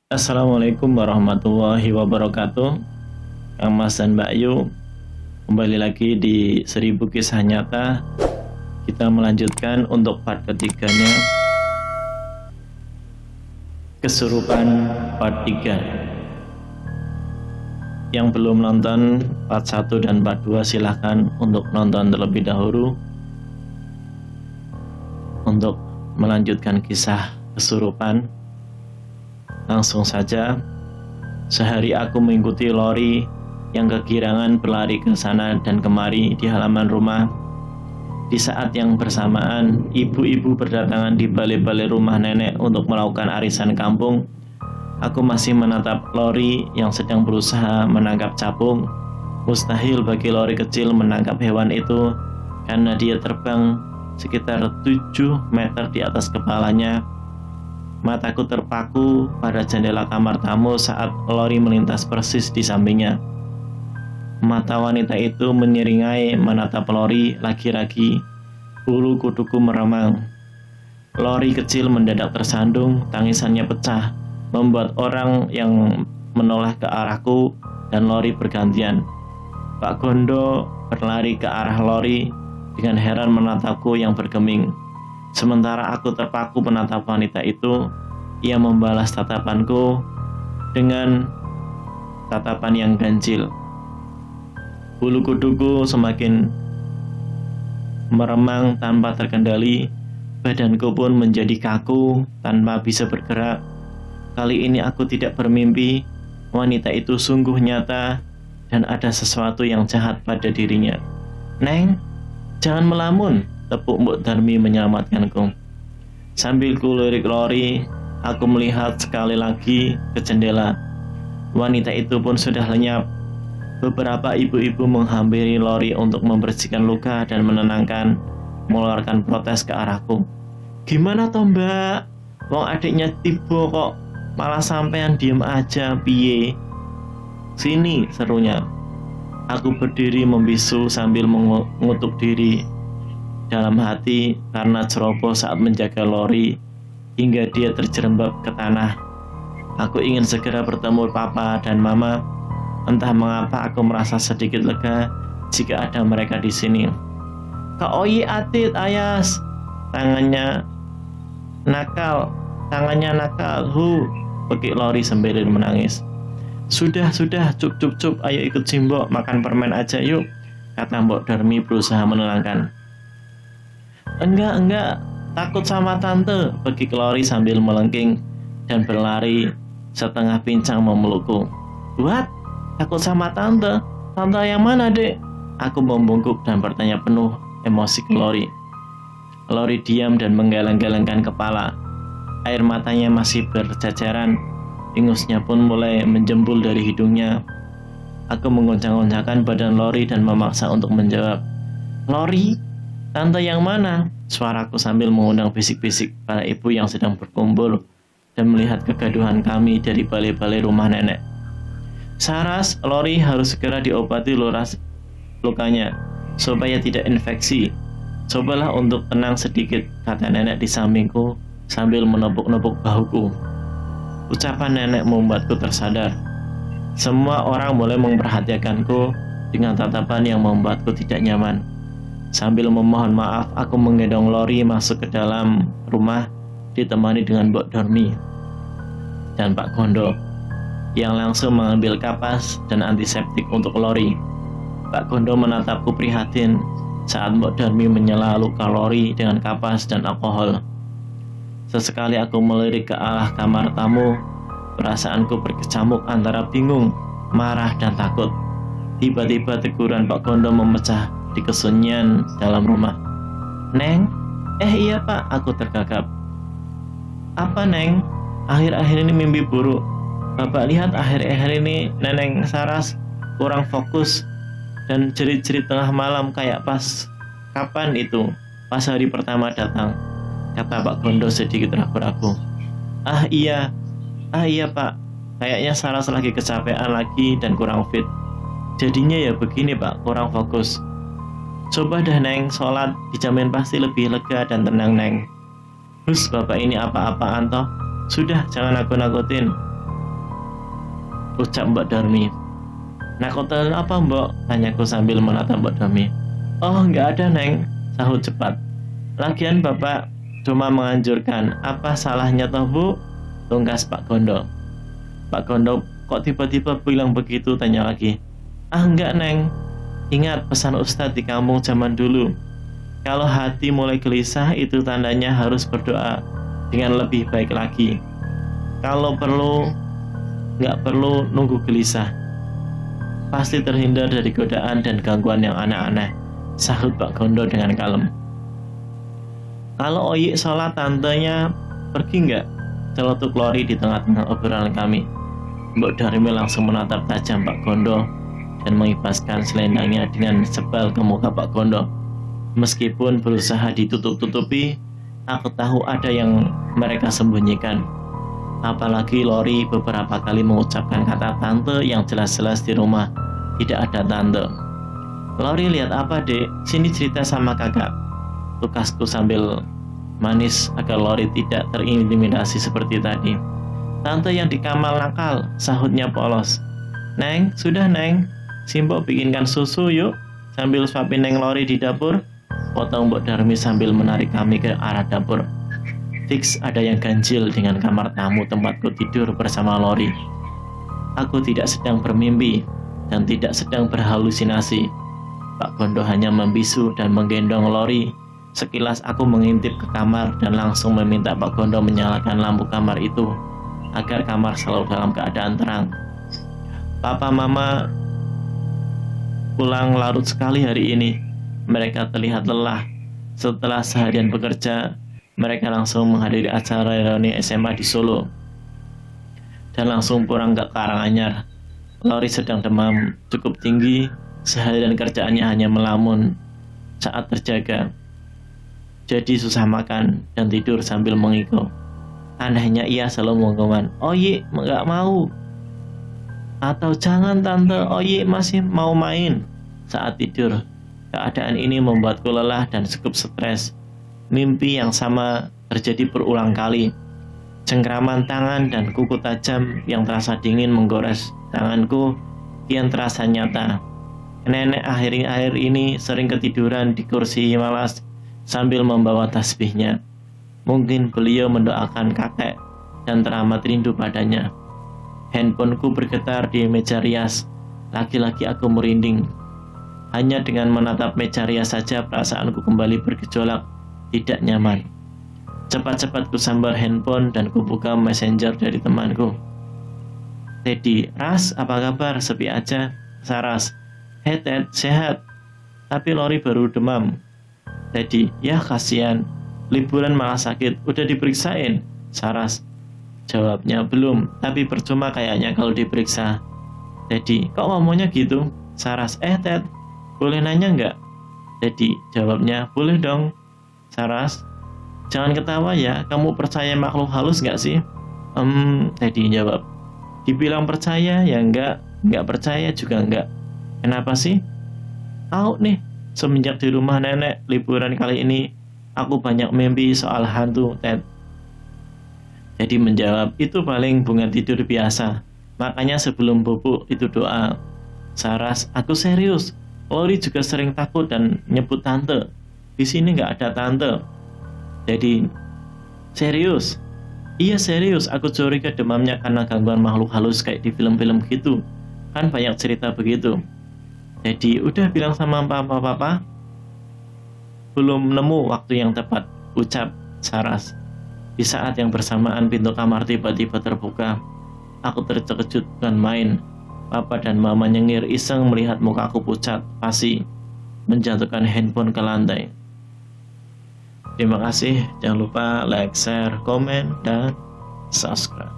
Assalamualaikum warahmatullahi wabarakatuh. Kang Mas dan Mbak Yu, kembali lagi di 1000 kisah nyata. Kita melanjutkan untuk part ketiganya, Kesurupan part 3. Yang belum nonton part 1 dan part 2 silahkan untuk nonton terlebih dahulu untuk melanjutkan kisah kesurupan. Langsung saja, sehari aku mengikuti Lori yang kegirangan berlari ke sana dan kemari di halaman rumah. Di saat yang bersamaan, ibu-ibu berdatangan di balai-balai rumah nenek untuk melakukan arisan kampung. Aku masih menatap Lori yang sedang berusaha menangkap capung. Mustahil bagi Lori kecil menangkap hewan itu karena dia terbang sekitar 7 meter di atas kepalanya. Mataku terpaku pada jendela kamar tamu saat Lori melintas persis di sampingnya. Mata wanita itu menyeringai menatap Lori lagi-lagi. Bulu kuduku meremang. Lori kecil mendadak tersandung, tangisannya pecah, membuat orang yang menoleh ke arahku dan Lori bergantian. Pak Gondo berlari ke arah Lori dengan heran menatapku yang bergeming. Sementara aku terpaku menatap wanita itu, ia membalas tatapanku dengan tatapan yang ganjil. Bulu kuduku semakin meremang tanpa terkendali, badanku pun menjadi kaku tanpa bisa bergerak. Kali ini aku tidak bermimpi, wanita itu sungguh nyata dan ada sesuatu yang jahat pada dirinya. "Neng, jangan melamun," tepuk Mbok Darmi menyelamatkanku. Sambil kulirik Lori, aku melihat sekali lagi ke jendela. Wanita itu pun sudah lenyap. Beberapa ibu-ibu menghampiri Lori untuk membersihkan luka dan menenangkan, mengeluarkan protes ke arahku. "Gimana toh Mbak? Wong adiknya tiba kok, malah sampean diem aja, piye?" "Sini," serunya. Aku berdiri membisu sambil mengutuk diri dalam hati karena ceroboh saat menjaga Lori hingga dia terjerembab ke tanah. Aku ingin segera bertemu papa dan mama. Entah mengapa aku merasa sedikit lega jika ada mereka di sini. "Kak Oyi atit ayas, tangannya nakal, pekik Lori sambil menangis. Sudah, cup, ayo ikut Simbok makan permen aja yuk," kata Mbok Darmi berusaha menenangkan. Enggak, takut sama tante," pekik Lori sambil melengking dan berlari setengah pincang memelukku. "What? Takut sama tante? Tante yang mana, Dek?" Aku membungkuk dan bertanya penuh emosi ke Lori. Lori diam dan menggeleng-gelengkan kepala. Air matanya masih berceceran, ingusnya pun mulai menjembul dari hidungnya. Aku menggoncang-goncangkan badan Lori dan memaksa untuk menjawab. "Lori, tante yang mana?" Suaraku sambil mengundang bisik-bisik para ibu yang sedang berkumpul dan melihat kegaduhan kami dari balai-balai rumah nenek. "Saras, Lori harus segera diobati lukanya supaya tidak infeksi. Cobalah untuk tenang sedikit," kata nenek di sampingku sambil menepuk-nepuk bahuku. Ucapan nenek membuatku tersadar. Semua orang mulai memperhatikanku dengan tatapan yang membuatku tidak nyaman. Sambil memohon maaf, aku menggendong Lori masuk ke dalam rumah ditemani dengan Mbok Dormi dan Pak Gondo yang langsung mengambil kapas dan antiseptik untuk Lori. Pak Gondo menatapku prihatin saat Mbok Dormi menyela luka Lori dengan kapas dan alkohol. Sesekali aku melirik ke arah kamar tamu. Perasaanku berkecamuk antara bingung, marah, dan takut. Tiba-tiba teguran Pak Gondo memecah di kesunyian dalam rumah. "Neng?" Iya Pak," aku tergagap. "Apa Neng? Akhir-akhir ini mimpi buruk. Bapak lihat akhir-akhir ini Neneng Saras kurang fokus dan jerit-jerit tengah malam kayak pas kapan itu? Pas hari pertama datang," kata Pak Gondo sedikit ragu-ragu. Iya Pak, kayaknya Saras lagi kecapean lagi dan kurang fit. Jadinya ya begini Pak, kurang fokus. Coba dah Neng, sholat, dijamin pasti lebih lega dan tenang Neng. Bapak ini apa-apaan toh? Sudah, jangan nakut-nakutin. ucap Mbak Darmi. Nakutin apa Mbok? Tanyaku sambil menatap Mbak Darmi. Oh, nggak ada Neng, sahut cepat. Lagian Bapak cuma menganjurkan, apa salahnya toh Bu? Tungkas Pak Gondo. Pak Gondo kok tiba-tiba bilang begitu, tanya lagi. Ah enggak Neng, ingat pesan Ustadz di kampung zaman dulu. Kalau hati mulai gelisah itu tandanya harus berdoa dengan lebih baik lagi. Kalau perlu, nggak perlu nunggu gelisah. Pasti terhindar dari godaan dan gangguan yang aneh-aneh, sahut Pak Gondo dengan kalem. Kalau Oyik sholat tantenya pergi nggak? Celotuk Lori di tengah-tengah obrolan kami. Mbok Darmi langsung menatap tajam Pak Gondo dan mengibaskan selendangnya dengan sebal ke muka Pak Gondo. Meskipun berusaha ditutup-tutupi, aku tahu ada yang mereka sembunyikan. Apalagi Lori beberapa kali mengucapkan kata tante yang jelas-jelas di rumah tidak ada tante. Lori, lihat apa dek? Sini cerita sama kakak. Tukasku sambil manis agar Lori tidak terintimidasi seperti tadi. Tante yang di kamar nakal, sahutnya polos. Neng, sudah Neng, Simbo bikinkan susu yuk, sambil suapin Neng Lori di dapur. Potong Mbok Darmi sambil menarik kami ke arah dapur. Fix ada yang ganjil dengan kamar tamu tempatku tidur bersama Lori. Aku tidak sedang bermimpi dan tidak sedang berhalusinasi. Pak Gondo hanya membisu dan menggendong Lori. Sekilas aku mengintip ke kamar dan langsung meminta Pak Gondo menyalakan lampu kamar itu agar kamar selalu dalam keadaan terang. Papa Mama pulang larut sekali hari ini. Mereka terlihat lelah. Setelah seharian bekerja, mereka langsung menghadiri acara reuni SMA di Solo dan langsung pulang ke Karanganyar. Lori sedang demam cukup tinggi. Seharian kerjaannya hanya melamun saat terjaga. Jadi susah makan dan tidur sambil mengigau. Anehnya ia selalu mengumandang, Oyi nggak mau. Atau jangan tante, Oyi masih mau main saat tidur. Keadaan ini membuatku lelah dan cukup stres. Mimpi yang sama terjadi berulang kali. Cengkraman tangan dan kuku tajam yang terasa dingin menggores tanganku kian terasa nyata. Nenek akhir-akhir ini sering ketiduran di kursi malas sambil membawa tasbihnya. Mungkin beliau mendoakan kakek dan teramat rindu padanya. Handphoneku bergetar di meja rias. Lagi-lagi aku merinding. Hanya dengan menatap meja rias saja perasaanku kembali bergejolak, tidak nyaman. Cepat-cepat ku sambar handphone dan ku buka messenger dari temanku. Teddy, Ras, apa kabar? Sepi aja. Saras, hey Ted, sehat. Tapi Lori baru demam. Teddy, ya kasihan. Liburan malah sakit, udah diperiksain? Saras, jawabnya belum, tapi percuma kayaknya kalau diperiksa. Teddy, kok ngomongnya gitu? Saras, Ted, boleh nanya nggak? Teddy, jawabnya, boleh dong. Saras, jangan ketawa ya, kamu percaya makhluk halus nggak sih? Teddy jawab, dibilang percaya ya nggak percaya juga nggak. Kenapa sih? Tahu nih, semenjak di rumah nenek liburan kali ini, aku banyak mimpi soal hantu, Ted. Jadi menjawab, itu paling bunga tidur biasa. Makanya sebelum bubuk itu doa. Saras, aku serius. Lori juga sering takut dan nyebut tante. Di sini nggak ada tante. Jadi, serius? Iya serius, aku curiga demamnya karena gangguan makhluk halus kayak di film-film gitu. Kan banyak cerita begitu. Jadi, udah bilang sama papa? Belum nemu waktu yang tepat, ucap Saras. Di saat yang bersamaan pintu kamar tiba-tiba terbuka. Aku terkejut dan main. Papa dan mama nyengir iseng melihat mukaku pucat, pasi, menjatuhkan handphone ke lantai. Terima kasih, jangan lupa like, share, komen, dan subscribe.